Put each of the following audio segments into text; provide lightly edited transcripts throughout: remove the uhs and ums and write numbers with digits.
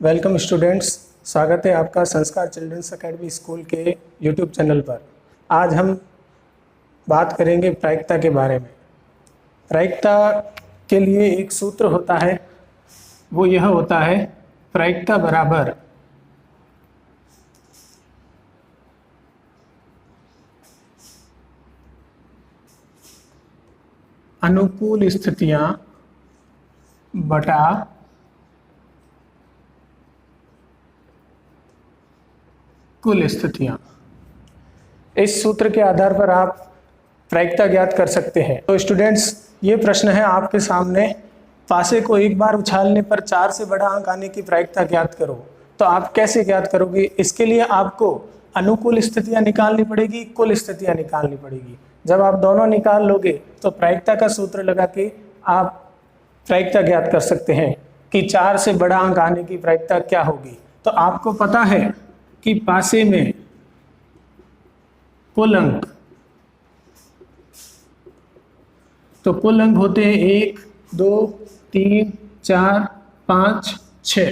Welcome students, स्वागत है आपका संस्कार चिल्ड्रंस एकेडमी स्कूल के यूट्यूब चैनल पर। आज हम बात करेंगे प्रायिकता के बारे में। प्रायिकता के लिए एक सूत्र होता है, वो यह होता है प्रायिकता बराबर अनुकूल स्थितियां बटा कुल स्थितियां। इस सूत्र के आधार पर आप प्रायिकता ज्ञात कर सकते हैं। तो स्टूडेंट्स, ये प्रश्न है आपके सामने, पासे को एक बार उछालने पर 4 से बड़ा अंक आने की प्रायिकता ज्ञात करो। तो आप कैसे ज्ञात करोगे? इसके लिए आपको अनुकूल स्थितियां निकालनी पड़ेगी, कुल स्थितियां निकालनी पड़ेगी। जब आप दोनों निकाल लोगे तो प्रायिकता का सूत्र लगा के आप प्रायिकता ज्ञात कर सकते हैं कि 4 से बड़ा अंक आने की प्रायिकता क्या होगी। तो आपको पता है कि पासे में कुल अंक, तो कुल अंक होते हैं 1, 2, 3, 4, 5, 6।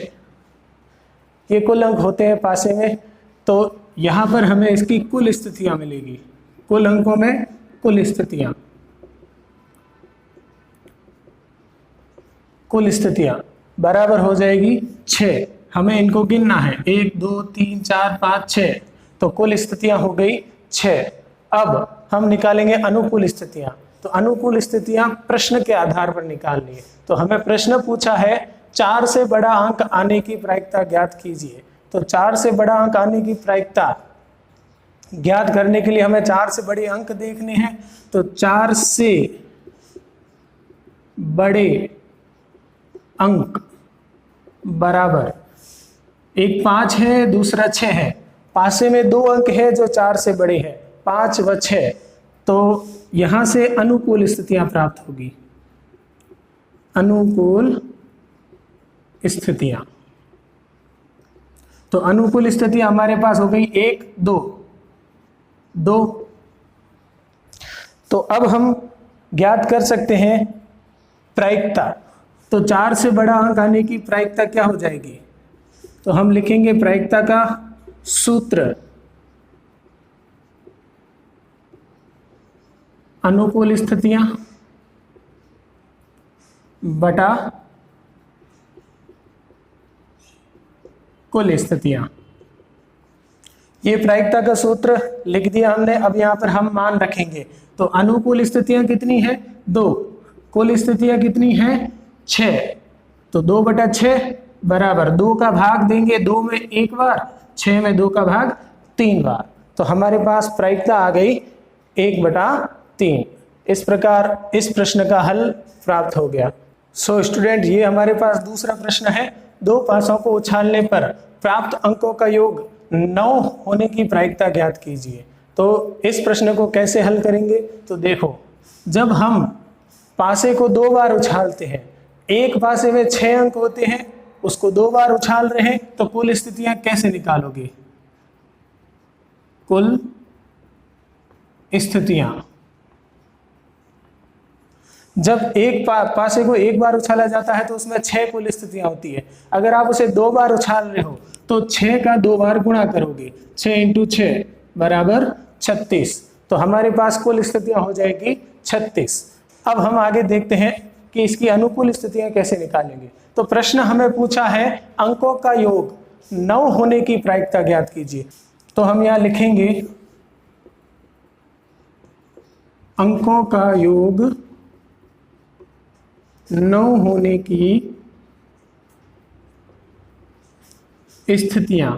ये कुल अंक होते हैं पासे में। तो यहां पर हमें इसकी कुल स्थितियां मिलेगी। कुल अंकों में कुल स्थितियां, कुल स्थितियां बराबर हो जाएगी 6। हमें इनको गिनना है, 1, 2, 3, 4, 5, 6। तो कुल स्थितियां हो गई 6। अब हम निकालेंगे अनुकूल स्थितियां। तो अनुकूल स्थितियां प्रश्न के आधार पर निकालनी है। तो हमें प्रश्न पूछा है 4 से बड़ा अंक आने की प्रायिकता ज्ञात कीजिए। तो 4 से बड़ा अंक आने की प्रायिकता ज्ञात करने के लिए हमें 4 से बड़े अंक देखने हैं। तो 4 से बड़े अंक बराबर, एक 5 है, दूसरा 6 है। पासे में 2 अंक है जो 4 से बड़े हैं, 5 व 6। तो यहां से अनुकूल स्थितियां प्राप्त होगी। अनुकूल स्थितियां, तो अनुकूल स्थितियां हमारे पास हो गई 1, 2। तो अब हम ज्ञात कर सकते हैं प्रायिकता। तो 4 से बड़ा अंक आने की प्रायिकता क्या हो जाएगी? तो हम लिखेंगे प्रायिकता का सूत्र अनुकूल स्थितियां बटा कुल स्थितियां। ये प्रायिकता का सूत्र लिख दिया हमने। अब यहां पर हम मान रखेंगे। तो अनुकूल स्थितियां कितनी है? 2। कुल स्थितियां कितनी है? 6। तो 2/6 बराबर 2 का भाग देंगे 2 में 1 बार, 6 में 2 का भाग 3 बार। तो हमारे पास प्रायिकता आ गई 1/3। इस प्रकार इस प्रश्न का हल प्राप्त हो गया। सो स्टूडेंट, ये हमारे पास दूसरा प्रश्न है। 2 पासों को उछालने पर प्राप्त अंकों का योग 9 होने की प्रायिकता ज्ञात कीजिए। तो इस प्रश्न को कैसे हल करेंगे? तो देखो, जब हम पासे को 2 बार उछालते हैं, एक पासे में 6 अंक होते हैं, उसको 2 बार उछाल रहे हैं, तो कुल स्थितियां कैसे निकालोगे? कुल स्थितियां, जब एक पासे को एक बार उछाला जाता है तो उसमें 6 कुल स्थितियां होती है। अगर आप उसे 2 बार उछाल रहे हो तो 6 का 2 बार गुणा करोगे, 6 × 6 बराबर 36। तो हमारे पास कुल स्थितियां हो जाएगी 36। अब हम आगे देखते हैं कि इसकी अनुकूल स्थितियां कैसे निकालेंगे। तो प्रश्न हमें पूछा है अंकों का योग 9 होने की प्रायिकता ज्ञात कीजिए। तो हम यहां लिखेंगे अंकों का योग 9 होने की स्थितियां,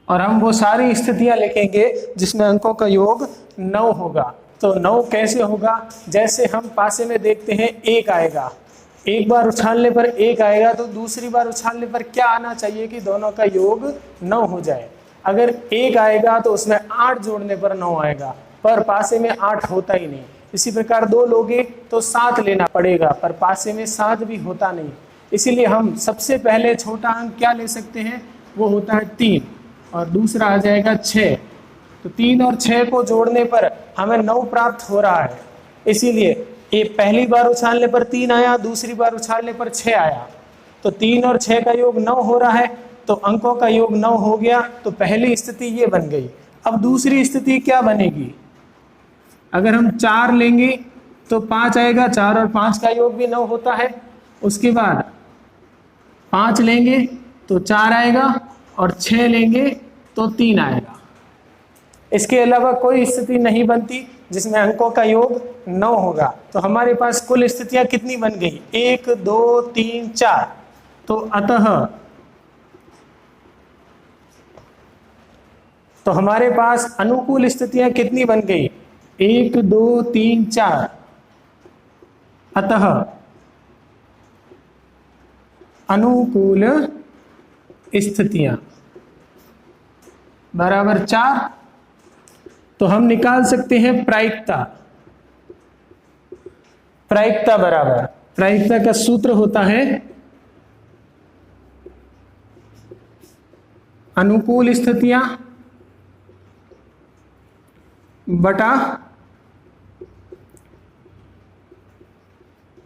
और हम वो सारी स्थितियां लिखेंगे जिसमें अंकों का योग 9 होगा। तो 9 कैसे होगा? जैसे हम पासे में देखते हैं 1 आएगा, एक बार उछालने पर 1 आएगा, तो दूसरी बार उछालने पर क्या आना चाहिए कि दोनों का योग 9 हो जाए। अगर 1 आएगा तो उसमें 8 जोड़ने पर 9 आएगा, पर पासे में 8 होता ही नहीं। इसी प्रकार 2 लोगे तो 7 लेना पड़ेगा, पर पासे में 7 भी होता नहीं। इसीलिए हम सबसे पहले छोटा अंक क्या ले सकते हैं? वो होता है 3, और दूसरा आ जाएगा 6। तो 3 और 6 को जोड़ने पर हमें 9 प्राप्त हो रहा है। इसीलिए ये पहली बार उछालने पर 3 आया, दूसरी बार उछालने पर 6 आया। तो 3 और 6 का योग 9 हो रहा है, तो अंकों का योग 9 हो गया। तो पहली स्थिति ये बन गई। अब दूसरी स्थिति क्या बनेगी? अगर हम 4 लेंगे तो 5 आएगा, 4 और 5 का योग भी 9 होता है। उसके बाद 5 लेंगे तो 4 आएगा और 6 लेंगे तो 3 आएगा। इसके अलावा कोई स्थिति नहीं बनती जिसमें अंकों का योग 9 होगा। तो हमारे पास कुल स्थितियां कितनी बन गई? 1 2 3 4। तो अतः तो हमारे पास अनुकूल स्थितियां कितनी बन गई? 1 2 3 4। अतः अनुकूल स्थितियां बराबर 4। तो हम निकाल सकते हैं प्रायिकता। प्रायिकता बराबर, प्रायिकता का सूत्र होता है अनुकूल स्थितियां बटा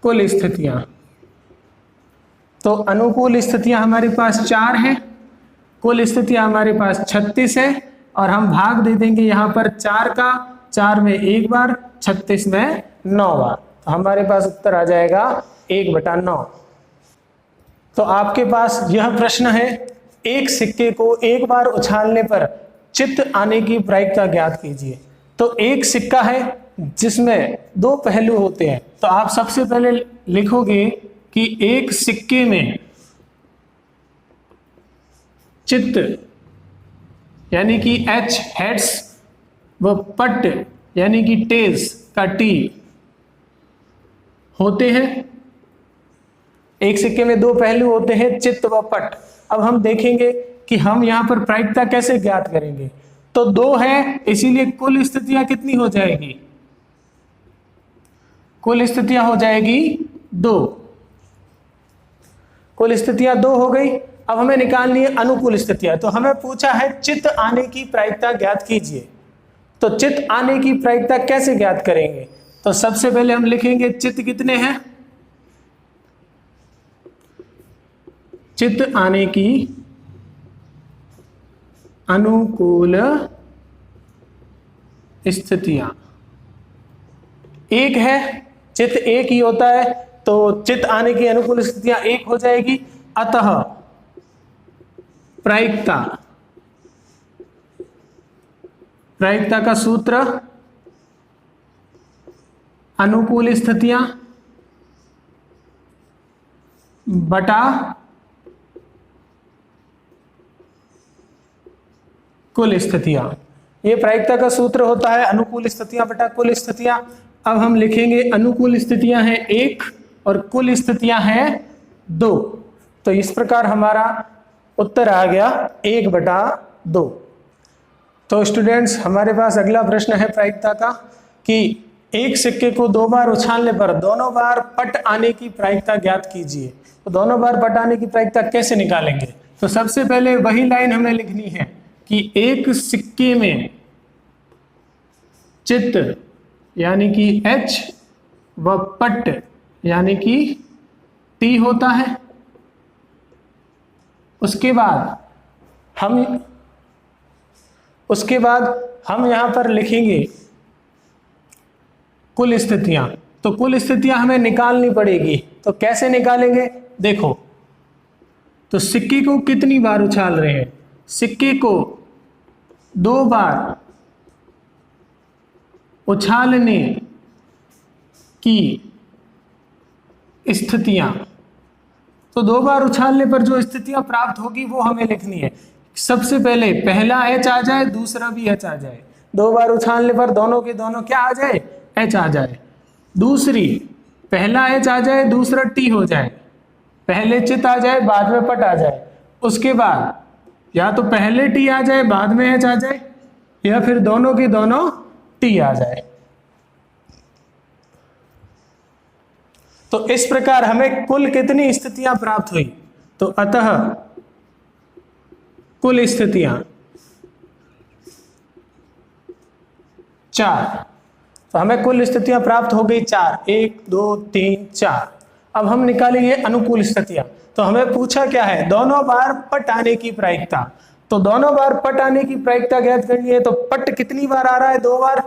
कुल स्थितियां। तो अनुकूल स्थितियां हमारे पास 4 हैं, कुल स्थितियां हमारे पास 36 है, और हम भाग दे देंगे यहां पर 4 का, 4 में 1 बार, 36 में 9 बार। तो हमारे पास उत्तर आ जाएगा 1/9। तो आपके पास यह प्रश्न है, एक सिक्के को एक बार उछालने पर चित्त आने की प्रायिकता ज्ञात कीजिए। तो एक सिक्का है जिसमें 2 पहलू होते हैं। तो आप सबसे पहले लिखोगे कि एक सिक्के में चित्त यानी कि H हेड्स व पट यानी कि टेल्स का T होते हैं। एक सिक्के में 2 पहलू होते हैं, चित्त व पट। अब हम देखेंगे कि हम यहां पर प्रायिकता कैसे ज्ञात करेंगे। तो 2 है, इसीलिए कुल स्थितियां कितनी हो जाएगी? कुल स्थितियां हो जाएगी 2। कुल स्थितियां 2 हो गई। अब हमें निकालनी है अनुकूल स्थितियां। तो हमें पूछा है चित्त आने की प्रायिकता ज्ञात कीजिए। तो चित्त आने की प्रायिकता कैसे ज्ञात करेंगे? तो सबसे पहले हम लिखेंगे चित्त कितने हैं। चित्त आने की अनुकूल स्थितियां 1 है, चित्त 1 ही होता है, तो चित्त आने की अनुकूल स्थितियां 1 हो जाएगी। अतः प्रायिकता, प्रायिकता का सूत्र अनुकूल स्थितियां बटा कुल स्थितियां। ये प्रायिकता का सूत्र होता है अनुकूल स्थितियां बटा कुल स्थितियां। अब हम लिखेंगे अनुकूल स्थितियां हैं 1 और कुल स्थितियां हैं 2। तो इस प्रकार हमारा उत्तर आ गया 1/2। तो स्टूडेंट्स, हमारे पास अगला प्रश्न है प्रायिकता का कि एक सिक्के को 2 बार उछालने पर दोनों बार पट आने की प्रायिकता ज्ञात कीजिए। तो दोनों बार पट आने की प्रायिकता कैसे निकालेंगे? तो सबसे पहले वही लाइन हमें लिखनी है कि एक सिक्के में चित्त यानी कि H व पट यानी कि T होता है। उसके बाद हम यहां पर लिखेंगे कुल स्थितियां। तो कुल स्थितियां हमें निकालनी पड़ेगी। तो कैसे निकालेंगे? देखो, तो सिक्के को कितनी बार उछाल रहे हैं? सिक्के को 2 बार उछालने की स्थितियां। तो 2 बार उछालने पर जो स्थितियां प्राप्त होगी वो हमें लिखनी है। सबसे पहले पहला H आ जाए, दूसरा भी H आ जाए। 2 बार उछालने पर दोनों के दोनों क्या आ जाए? H आ जाए। दूसरी, पहला H आ जाए, दूसरा T हो जाए। पहले चित्त आ जाए, बाद में पट आ जाए। उसके बाद या तो पहले T आ जाए, बाद में H आ जाए, या फिर दोनों के दोनों T आ जाए। तो इस प्रकार हमें कुल कितनी स्थितियां प्राप्त हुई? तो अतः कुल स्थितियां 4। तो हमें कुल स्थितियां प्राप्त हो गई 4, 1 2 3 4। अब हम निकालेंगे अनुकूल स्थितियां। तो हमें पूछा क्या है, दोनों बार पट आने की प्रायिकता। तो दोनों बार पट आने की प्रायिकता ज्ञात करनी है, तो पट कितनी बार आ रहा है, 2 बार।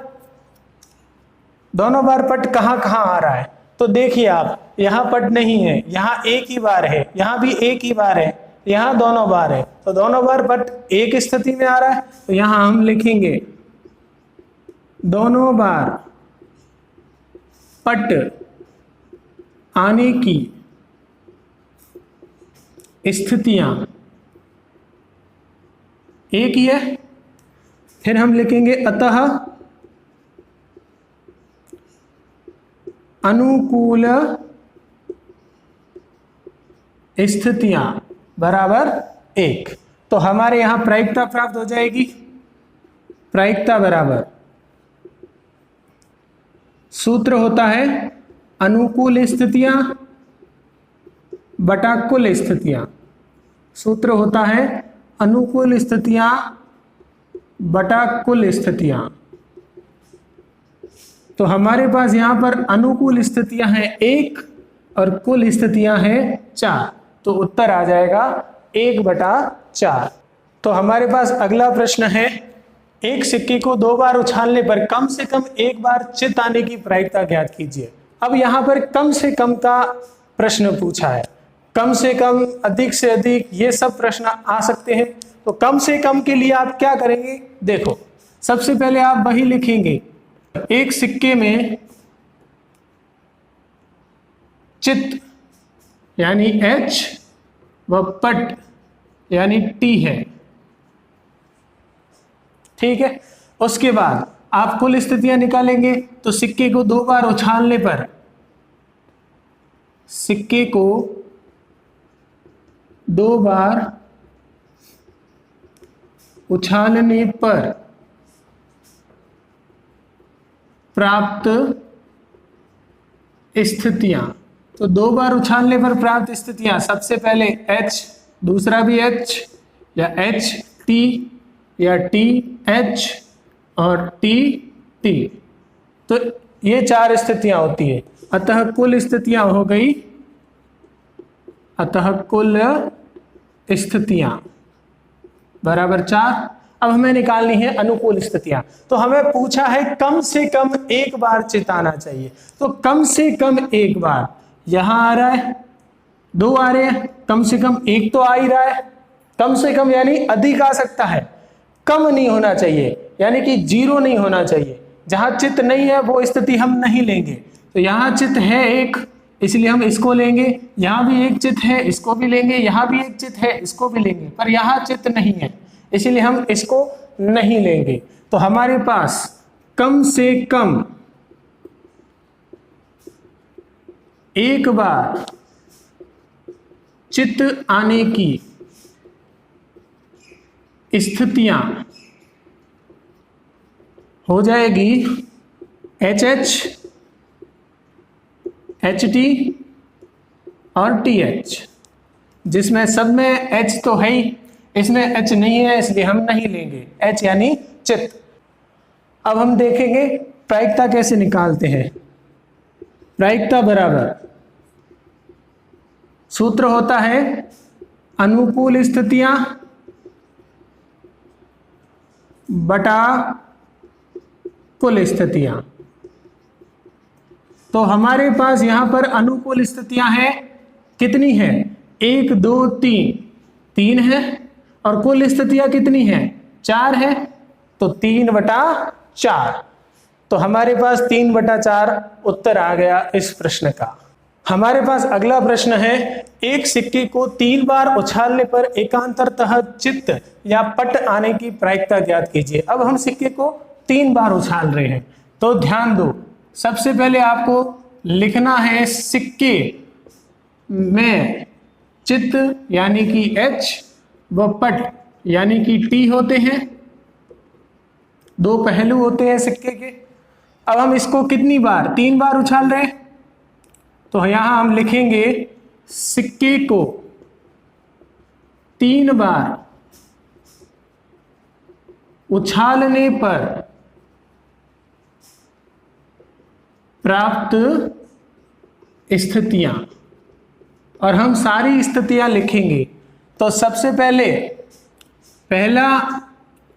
दोनों बार पट कहां कहां आ रहा है, तो देखिए आप, यहां पट नहीं है, यहां एक ही बार है, यहां भी एक ही बार है, यहां दोनों बार है, तो दोनों बार पट एक स्थिति में आ रहा है, तो यहां हम लिखेंगे दोनों बार पट आने की स्थितियां एक ही है। फिर हम लिखेंगे अतः अनुकूल स्थितियां बराबर 1। तो हमारे यहां प्रायिकता प्राप्त हो जाएगी, प्रायिकता बराबर सूत्र होता है अनुकूल स्थितियां बटा कुल स्थितियां। सूत्र होता है अनुकूल स्थितियां बटा कुल स्थितियां। तो हमारे पास यहां पर अनुकूल स्थितियां हैं 1 और कुल स्थितियां हैं 4, तो उत्तर आ जाएगा 1/4। तो हमारे पास अगला प्रश्न है, एक सिक्के को 2 बार उछालने पर कम से कम 1 बार चित आने की प्रायिकता ज्ञात कीजिए। अब यहां पर कम से कम का प्रश्न पूछा है, कम से कम, अधिक से अधिक, ये सब प्रश्न आ सकते हैं। तो कम से कम के लिए आप क्या करेंगे, देखो सबसे पहले आप वही लिखेंगे, एक सिक्के में चित यानी H व पट यानी T है, ठीक है। उसके बाद आप कुल स्थितियां निकालेंगे, तो सिक्के को 2 बार उछालने पर, सिक्के को 2 बार उछालने पर प्राप्त स्थितियां, तो 2 बार उछालने पर प्राप्त स्थितियां, सबसे पहले H, दूसरा भी H या H T या T H और T T, तो ये 4 स्थितियां होती है। अतः कुल स्थितियां हो गई, अतः कुल स्थितियां बराबर 4। अब हमें निकालनी है अनुकूल स्थितियां। तो हमें पूछा है कम से कम 1 बार चित आना चाहिए, तो कम से कम 1 बार, यहां आ रहा है 2 आ रहे हैं, कम से कम 1 तो आ ही रहा है। कम से कम यानी अधिक आ सकता है, कम नहीं होना चाहिए, यानी कि 0 नहीं होना चाहिए। जहां चित नहीं है वो स्थिति हम नहीं लेंगे। तो यहां चित है 1, इसलिए हम इसको लेंगे, यहां भी एक चित है, इसको भी लेंगे, यहां भी एक चित है, इसको भी लेंगे, पर यहां चित नहीं है, इसलिए हम इसको नहीं लेंगे। तो हमारे पास कम से कम 1 बार चित आने की स्थितियां हो जाएगी HH, HT और TH, जिसमें सब में H तो है ही, इसमें H नहीं है, इसलिए हम नहीं लेंगे H यानी चित। अब हम देखेंगे प्रायिकता कैसे निकालते हैं। प्रायिकता बराबर सूत्र होता है अनुकूल स्थितियां बटा कुल स्थितियां। तो हमारे पास यहां पर अनुकूल स्थितियां हैं, कितनी है, 1 2 3, 3 है, और कुल स्थितियां कितनी है, 4 है, तो 3/4। तो हमारे पास 3/4 उत्तर आ गया इस प्रश्न का। हमारे पास अगला प्रश्न है, एक सिक्के को 3 बार उछालने पर एकांतरतः चित्त या पट आने की प्रायिकता ज्ञात कीजिए। अब हम सिक्के को 3 बार उछाल रहे हैं, तो ध्यान दो, सबसे पहले आपको लिखना है सिक्के में चित्त यानी कि H व पट यानी कि T होते हैं, 2 पहलू होते हैं सिक्के के। अब हम इसको कितनी बार, 3 बार उछाल रहे हैं, तो यहां हम लिखेंगे सिक्के को 3 बार उछालने पर प्राप्त स्थितियां। और हम सारी स्थितियां लिखेंगे। तो सबसे पहले पहला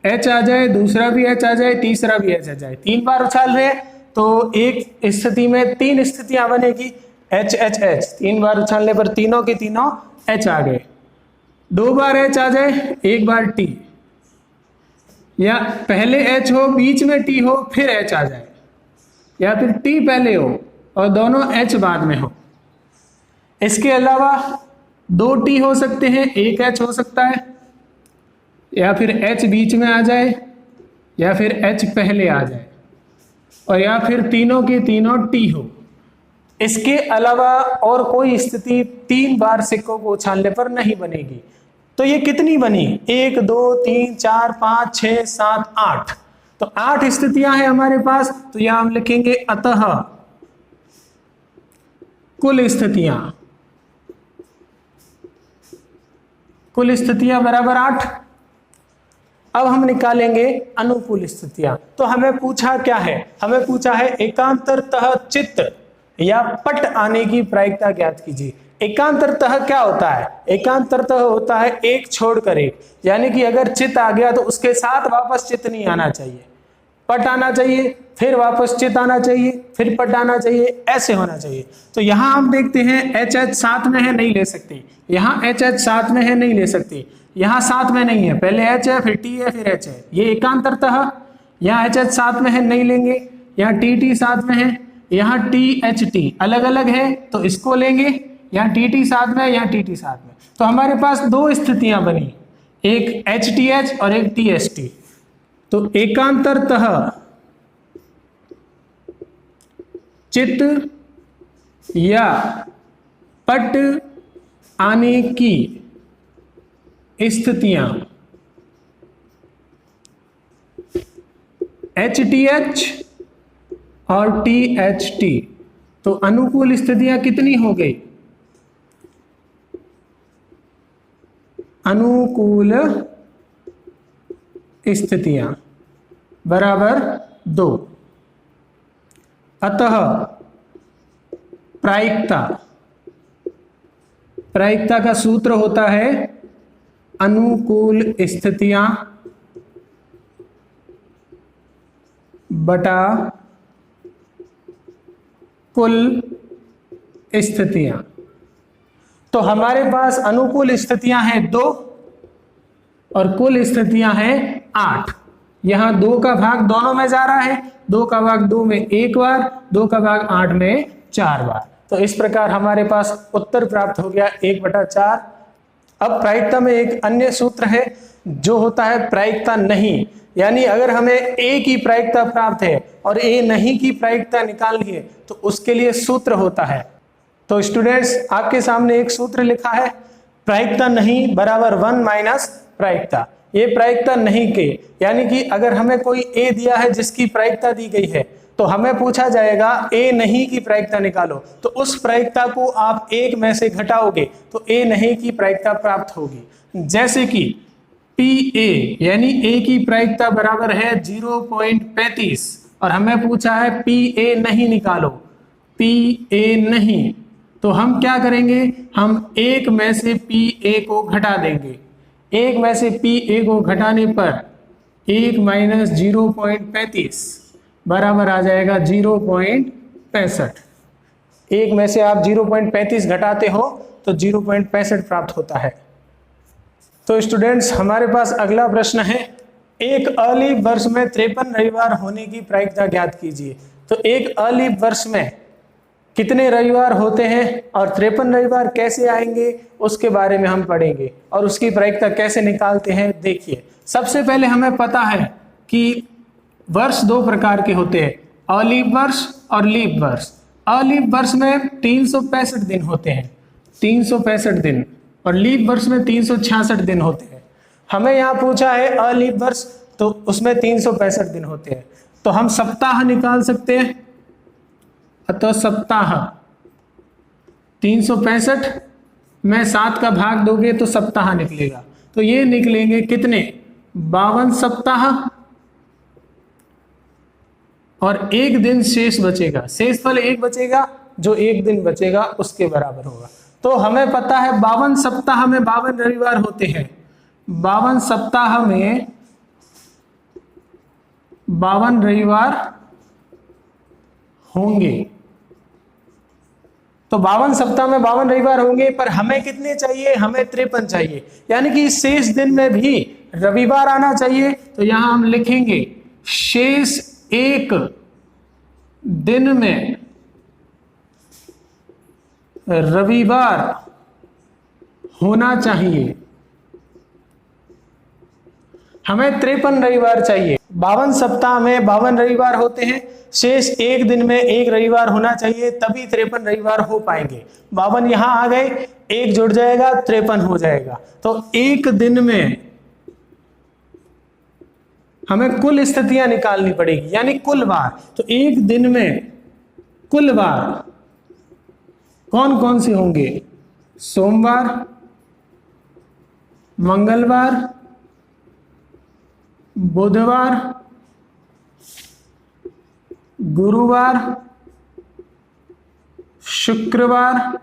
H आ जाए, दूसरा भी H आ जाए, तीसरा भी H आ जाए। 3 बार उछाल रहे हैं तो एक स्थिति में 3 स्थितियां बनेगी, H H H। 3 बार उछालने पर तीनों के तीनों H आ गए। 2 बार H आ जाए, 1 बार T, या पहले H हो बीच में T हो फिर H आ जाए, या फिर T पहले हो और दोनों H बाद में हो। इसके अलावा 2 T हो सकते हैं, 1 H हो सकता है, या फिर H बीच में आ जाए, या फिर H पहले आ जाए, और या फिर तीनों के तीनों T हो। इसके अलावा और कोई स्थिति 3 बार सिक्कों को उछालने पर नहीं बनेगी। तो ये कितनी बनी? 1 2 3 4 5 6 7 8। तो 8 स्थितियां हैं हमारे पास। तो यहां हम लिखेंगे अतः कुल स्थितियां बराबर 8। अब हम निकालेंगे अनुकूल स्थितियां। तो हमें पूछा क्या है? हमें पूछा है एकांतरतः चित्त या पट आने की प्रायिकता ज्ञात कीजिए। एकांतरतः क्या होता है? एकांतरतः होता है एक छोड़कर एक, यानी कि अगर चित्त आ गया तो उसके साथ वापस चित्त नहीं आना चाहिए, पट आना चाहिए, फिर वापस चित्त आना चाहिए, फिर पट आना चाहिए, ऐसे होना चाहिए। तो यहां हम देखते हैं H H साथ में है, नहीं ले सकते। यहां H H साथ में है, नहीं ले सकते। यहां साथ में नहीं है, पहले H है फिर T है फिर H है, ये एकांतरतः। यहाँ H H साथ में है, नहीं लेंगे। यहाँ T T साथ में है, यहाँ T H T अलग अलग है तो इसको लेंगे। यहाँ T T साथ में है, यहाँ T T साथ में। तो हमारे पास 2 स्थितियां बनी, एक H T H और एक T S T। तो एकांतरतः चित्त या पट आने की स्थितियां HTH और THT। तो अनुकूल स्थितियां कितनी हो गई? अनुकूल स्थितियां बराबर 2। अतः प्रायिकता का सूत्र होता है अनुकूल स्थितियां बटा कुल स्थितियां। तो हमारे पास अनुकूल स्थितियां हैं 2 और कुल स्थितियां हैं 8। यहां 2 का भाग दोनों में जा रहा है, 2 का भाग 2 में 1 बार, 2 का भाग 8 में 4 बार। तो इस प्रकार हमारे पास उत्तर प्राप्त हो गया 1/4। अब प्रायिकता में एक अन्य सूत्र है जो होता है प्रायिकता नहीं, यानी अगर हमें A की प्रायिकता प्राप्त है और A नहीं की प्रायिकता निकालनी है तो उसके लिए सूत्र होता है। तो स्टूडेंट्स आपके सामने एक सूत्र लिखा है, प्रायिकता नहीं बराबर 1 माइनस प्रायिकता। ये प्रायिकता नहीं के, यानी कि अगर हमें कोई A दिया है जिसकी प्रायिकता दी गई है तो हमें पूछा जाएगा A नहीं की प्रायिकता निकालो। तो उस प्रायिकता को आप 1 में से घटाओगे तो A नहीं की प्रायिकता प्राप्त होगी। जैसे कि PA यानी A की प्रायिकता बराबर है 0.35 और हमें पूछा है PA नहीं निकालो, PA नहीं। तो हम क्या करेंगे? हम 1 में से PA को घटा देंगे। 1 में से PA को घटाने पर 1 माइनस 0.35 बराबर आ जाएगा 0.65। 1 में से आप 0.35 घटाते हो तो 0.65 प्राप्त होता है। तो स्टूडेंट्स हमारे पास अगला प्रश्न है, एक अलीफ वर्ष में 53 रविवार होने की प्रायिकता ज्ञात कीजिए। तो एक अलीफ वर्ष में कितने रविवार होते हैं और 53 रविवार कैसे आएंगे उसके बारे में हम पढ़ेंगे और उसकी प्रायिकता कैसे निकालते हैं। देखिए, सबसे पहले हमें पता है कि वर्ष 2 प्रकार के होते हैं, अलीफ वर्ष और लीप वर्ष। अलीफ वर्ष में 365 दिन होते हैं, 365 दिन, और लीप वर्ष में 366 दिन होते हैं। हमें यहाँ पूछा है अलीप वर्ष, तो उसमें 365 दिन होते हैं। तो हम सप्ताह निकाल सकते हैं। तो सप्ताह 365 में 7 का भाग दोगे तो सप्ताह निकलेगा। तो ये निकलेंगे कितने? 52 सप्ताह, और 1 दिन शेष बचेगा, शेष फल 1 बचेगा, जो 1 दिन बचेगा उसके बराबर होगा। तो हमें पता है 52 सप्ताह में 52 रविवार होते हैं, 52 सप्ताह में 52 रविवार होंगे। तो 52 सप्ताह में 52 रविवार होंगे, पर हमें कितने चाहिए? हमें 53 चाहिए, यानी कि शेष दिन में भी रविवार आना चाहिए। तो यहां हम लिखेंगे शेष एक दिन में रविवार होना चाहिए। हमें 53 रविवार चाहिए। 52 सप्ताह में 52 रविवार होते हैं, शेष एक दिन में एक रविवार होना चाहिए, तभी 53 रविवार हो पाएंगे। 52 यहां आ गए, एक जुड़ जाएगा, 53 हो जाएगा। तो एक दिन में हमें कुल स्थितियां निकालनी पड़ेगी, यानी कुल वार। तो एक दिन में कुल वार कौन कौन से होंगे? सोमवार, मंगलवार, बुधवार, गुरुवार, शुक्रवार,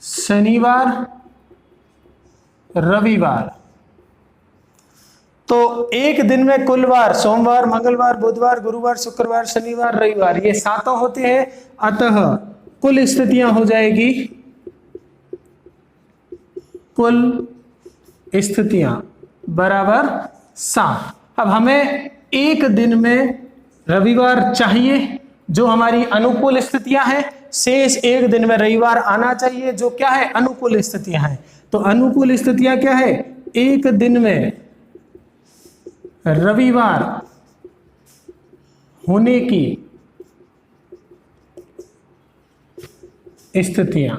शनिवार, रविवार। तो एक दिन में कुल वार सोमवार, मंगलवार, बुधवार, गुरुवार, शुक्रवार, शनिवार, रविवार, ये सातों होते हैं। अतः कुल स्थितियां हो जाएगी, कुल स्थितियां बराबर 7। अब हमें एक दिन में रविवार चाहिए, जो हमारी अनुकूल स्थितियां हैं। शेष एक दिन में रविवार आना चाहिए, जो क्या है? अनुकूल स्थितियां हैं। तो अनुकूल स्थितियां क्या है? एक दिन में रविवार होने की स्थितियां।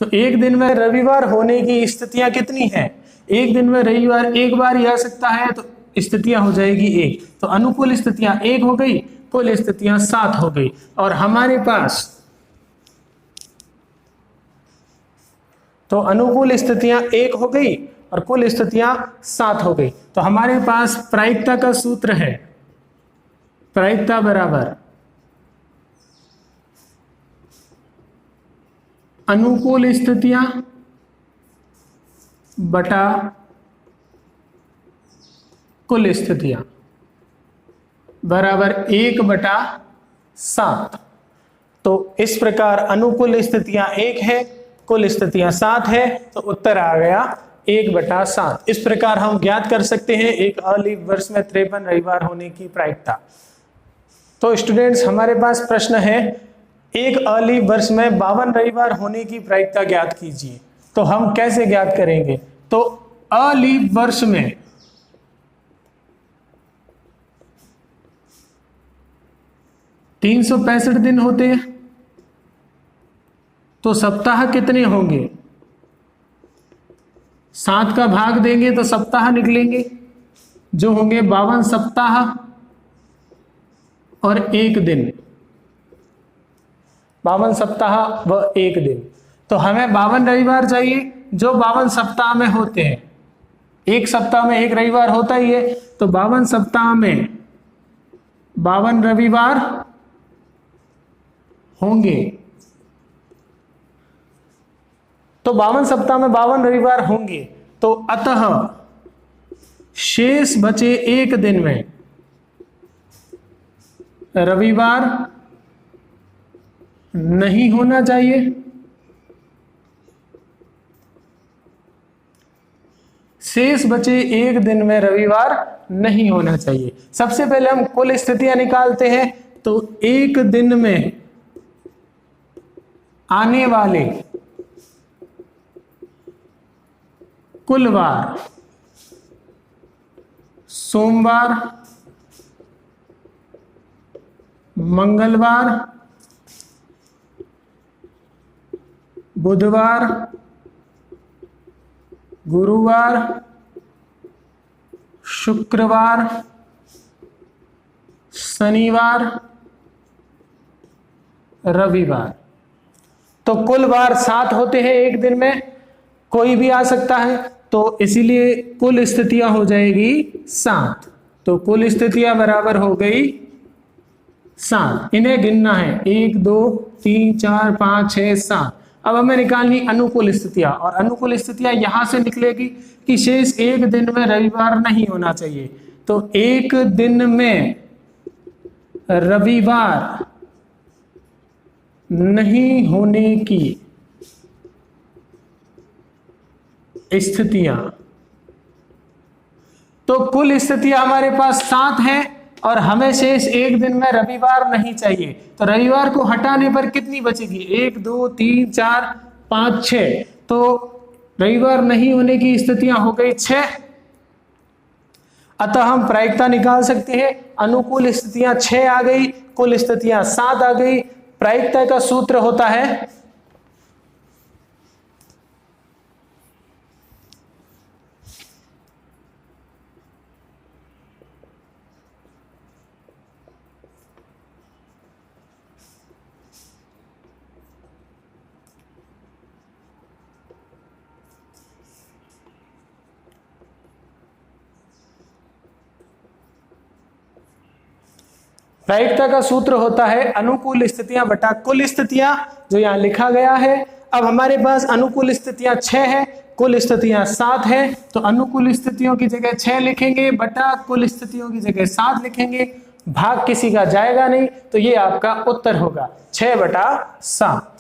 तो एक दिन में रविवार होने की स्थितियां कितनी हैं? एक दिन में रविवार एक बार ही आ सकता है, तो स्थितियां हो जाएगी एक। तो अनुकूल स्थितियां एक हो गई, कुल स्थितियां 7 हो गई। और हमारे पास तो अनुकूल स्थितियां एक हो गई और कुल स्थितियां 7 हो गई। तो हमारे पास प्रायिकता का सूत्र है, प्रायिकता बराबर अनुकूल स्थितियां बटा कुल स्थितियां बराबर 1/7। तो इस प्रकार अनुकूल स्थितियां 1 है, कुल स्थितियां 7 है, तो उत्तर आ गया 1/7। इस प्रकार हम ज्ञात कर सकते हैं एक अलीफ वर्ष में 53 रविवार होने की प्रायिकता। तो स्टूडेंट्स, हमारे पास प्रश्न है, एक अलीफ वर्ष में 52 रविवार होने की प्रायिकता ज्ञात कीजिए। तो हम कैसे ज्ञात करेंगे? तो अलीफ वर्ष में 365 दिन होते हैं, तो सप्ताह कितने होंगे? 7 का भाग देंगे तो सप्ताह निकलेंगे, जो होंगे 52 सप्ताह और 1 दिन। 52 सप्ताह व 1 दिन। तो हमें 52 रविवार चाहिए, जो 52 सप्ताह में होते हैं। एक सप्ताह में एक रविवार होता ही है, तो 52 सप्ताह में 52 रविवार होंगे। तो 52 सप्ताह में 52 रविवार होंगे, तो अतः शेष बचे एक दिन में रविवार नहीं होना चाहिए। शेष बचे एक दिन में रविवार नहीं होना चाहिए। सबसे पहले हम कुल स्थितियां निकालते हैं। तो एक दिन में आने वाले कुल वार सोमवार, मंगलवार, बुधवार, गुरुवार, शुक्रवार, शनिवार, रविवार। तो कुल वार 7 होते हैं एक दिन में, कोई भी आ सकता है, तो इसीलिए कुल स्थितियां हो जाएगी 7। तो कुल स्थितियां बराबर हो गई 7, इन्हें गिनना है 1 2 3 4 5 6 7। अब हमें निकालनी अनुकूल स्थितियां, और अनुकूल स्थितियां यहां से निकलेगी कि शेष एक दिन में रविवार नहीं होना चाहिए। तो एक दिन में रविवार नहीं होने की स्थितियां, तो कुल स्थितियां हमारे पास 7 हैं और हमें शेष एक दिन में रविवार नहीं चाहिए। तो रविवार को हटाने पर कितनी बचेगी? 1 2 3 4 5 6। तो रविवार नहीं होने की स्थितियां हो गई 6। अतः हम प्रायिकता निकाल सकते हैं। अनुकूल स्थितियां 6 आ गई, कुल स्थितियां 7 आ गई। प्रायिकता का सूत्र होता है प्रायिकता का सूत्र होता है अनुकूल स्थितियां बटा कुल स्थितियां, जो यहां लिखा गया है। अब हमारे पास अनुकूल स्थितियां 6 है, कुल स्थितियां 7 है। तो अनुकूल स्थितियों की जगह 6 लिखेंगे बटा कुल स्थितियों की जगह 7 लिखेंगे। भाग किसी का जाएगा नहीं, तो ये आपका उत्तर होगा 6 बटा 7।